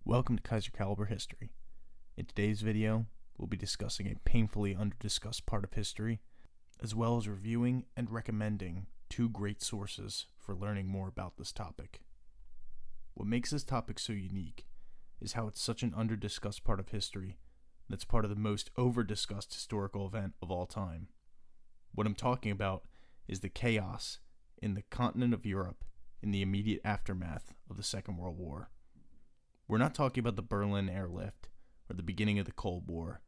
Welcome to Kaiser Caliber History. In today's video, we'll be discussing a painfully under-discussed part of history, as well as reviewing and recommending two great sources for learning more about this topic. What makes this topic so unique is how it's such an under-discussed part of history that's part of the most over-discussed historical event of all time. What I'm talking about is the chaos in the continent of Europe in the immediate aftermath of the Second World War. We're not talking about the Berlin airlift or the beginning of the Cold War.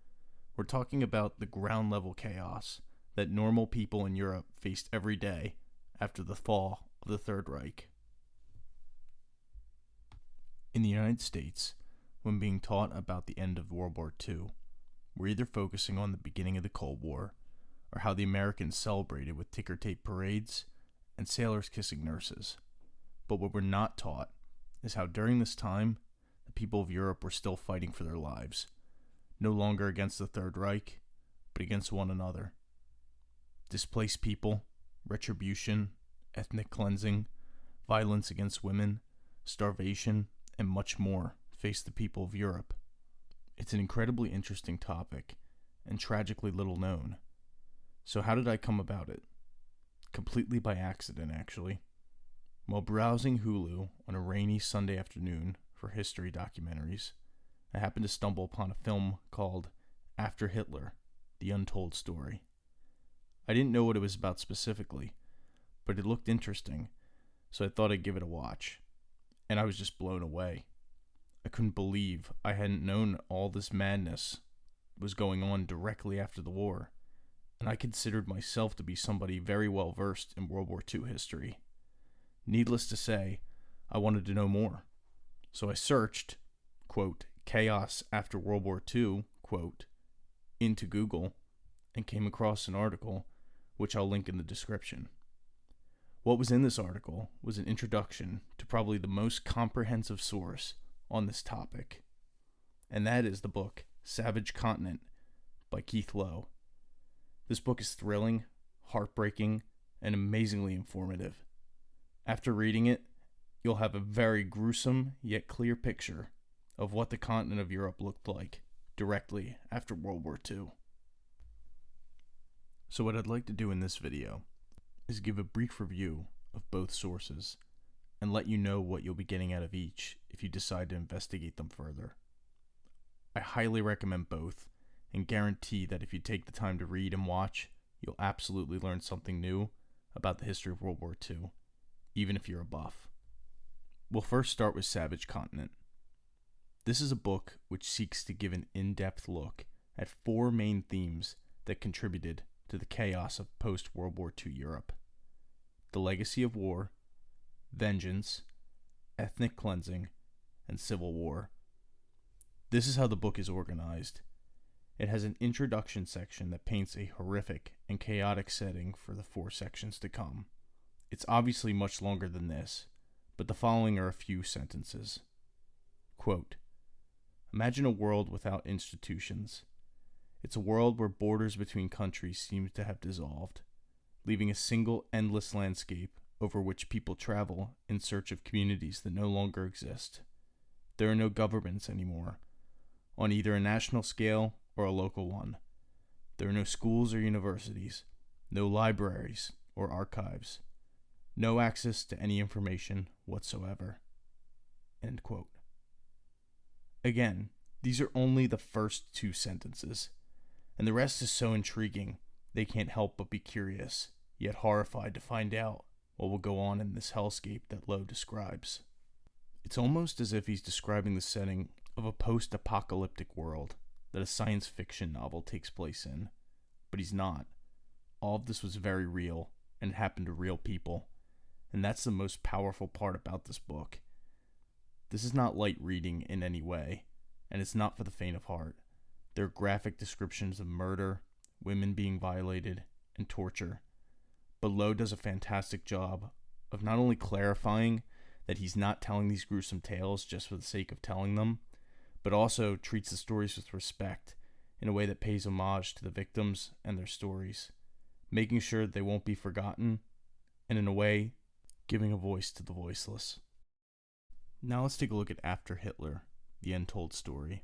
We're talking about the ground-level chaos that normal people in Europe faced every day after the fall of the Third Reich. In the United States, when being taught about the end of World War II, we're either focusing on the beginning of the Cold War or how the Americans celebrated with ticker-tape parades and sailors kissing nurses. But what we're not taught is how during this time, the people of Europe were still fighting for their lives, no longer against the Third Reich, but against one another. Displaced people, retribution, ethnic cleansing, violence against women, starvation, and much more faced the people of Europe. It's an incredibly interesting topic, and tragically little known. So how did I come about it? Completely by accident, actually. While browsing Hulu on a rainy Sunday afternoon for history documentaries, I happened to stumble upon a film called After Hitler, The Untold Story. I didn't know what it was about specifically, but it looked interesting, so I thought I'd give it a watch, and I was just blown away. I couldn't believe I hadn't known all this madness was going on directly after the war, and I considered myself to be somebody very well versed in World War II history. Needless to say, I wanted to know more. So I searched, quote, chaos after World War II, quote, into Google, and came across an article, which I'll link in the description. What was in this article was an introduction to probably the most comprehensive source on this topic, and that is the book Savage Continent by Keith Lowe. This book is thrilling, heartbreaking, and amazingly informative. After reading it, you'll have a very gruesome yet clear picture of what the continent of Europe looked like directly after World War II. So what I'd like to do in this video is give a brief review of both sources and let you know what you'll be getting out of each if you decide to investigate them further. I highly recommend both and guarantee that if you take the time to read and watch, you'll absolutely learn something new about the history of World War II, even if you're a buff. We'll first start with Savage Continent. This is a book which seeks to give an in-depth look at four main themes that contributed to the chaos of post-World War II Europe: the legacy of war, vengeance, ethnic cleansing, and civil war. This is how the book is organized. It has an introduction section that paints a horrific and chaotic setting for the four sections to come. It's obviously much longer than this, but the following are a few sentences. Quote, imagine a world without institutions. It's a world where borders between countries seem to have dissolved, leaving a single endless landscape over which people travel in search of communities that no longer exist. There are no governments anymore, on either a national scale or a local one. There are no schools or universities, no libraries or archives, no access to any information whatsoever. End quote. Again, these are only the first two sentences, and the rest is so intriguing they can't help but be curious, yet horrified to find out what will go on in this hellscape that Lowe describes. It's almost as if he's describing the setting of a post-apocalyptic world that a science fiction novel takes place in, but he's not. All of this was very real and happened to real people, and that's the most powerful part about this book. This is not light reading in any way, and it's not for the faint of heart. There are graphic descriptions of murder, women being violated, and torture. But Lowe does a fantastic job of not only clarifying that he's not telling these gruesome tales just for the sake of telling them, but also treats the stories with respect in a way that pays homage to the victims and their stories, making sure that they won't be forgotten, and in a way, giving a voice to the voiceless. Now let's take a look at After Hitler, The Untold Story.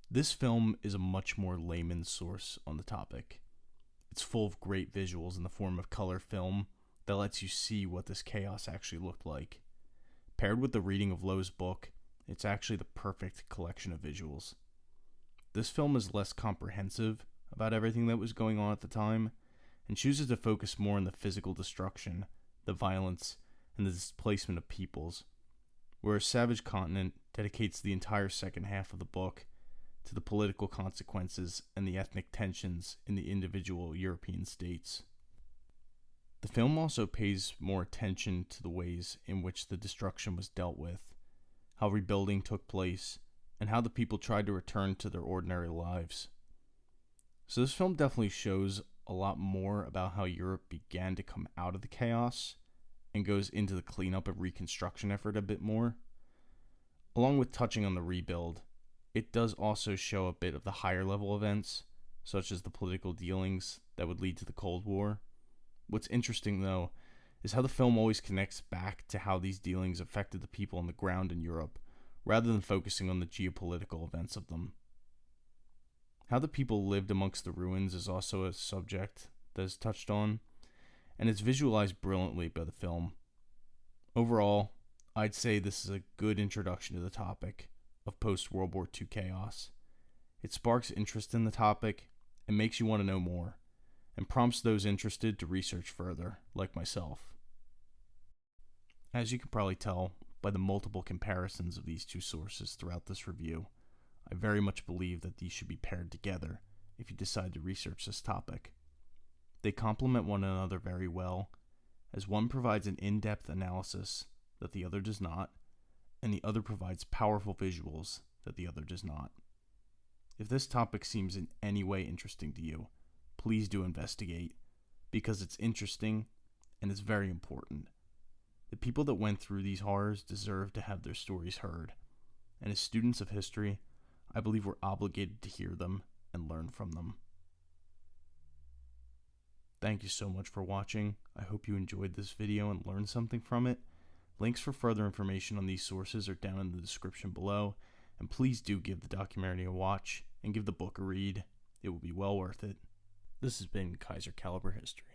This film is a much more layman's source on the topic. It's full of great visuals in the form of color film that lets you see what this chaos actually looked like. Paired with the reading of Lowe's book, it's actually the perfect collection of visuals. This film is less comprehensive about everything that was going on at the time, and chooses to focus more on the physical destruction, the violence, and the displacement of peoples, whereas Savage Continent dedicates the entire second half of the book to the political consequences and the ethnic tensions in the individual European states. The film also pays more attention to the ways in which the destruction was dealt with, how rebuilding took place, and how the people tried to return to their ordinary lives. So this film definitely shows a lot more about how Europe began to come out of the chaos and goes into the cleanup and reconstruction effort a bit more. Along with touching on the rebuild, it does also show a bit of the higher level events, such as the political dealings that would lead to the Cold War. What's interesting, though, is how the film always connects back to how these dealings affected the people on the ground in Europe, rather than focusing on the geopolitical events of them. How the people lived amongst the ruins is also a subject that is touched on, and it's visualized brilliantly by the film. Overall, I'd say this is a good introduction to the topic of post-World War II chaos. It sparks interest in the topic and makes you want to know more, and prompts those interested to research further, like myself. As you can probably tell by the multiple comparisons of these two sources throughout this review, I very much believe that these should be paired together if you decide to research this topic. They complement one another very well, as one provides an in-depth analysis that the other does not, and the other provides powerful visuals that the other does not. If this topic seems in any way interesting to you, please do investigate, because it's interesting and it's very important. The people that went through these horrors deserve to have their stories heard, and as students of history, I believe we're obligated to hear them and learn from them. Thank you so much for watching. I hope you enjoyed this video and learned something from it. Links for further information on these sources are down in the description below, and please do give the documentary a watch and give the book a read. It will be well worth it. This has been Kaiser Caliber History.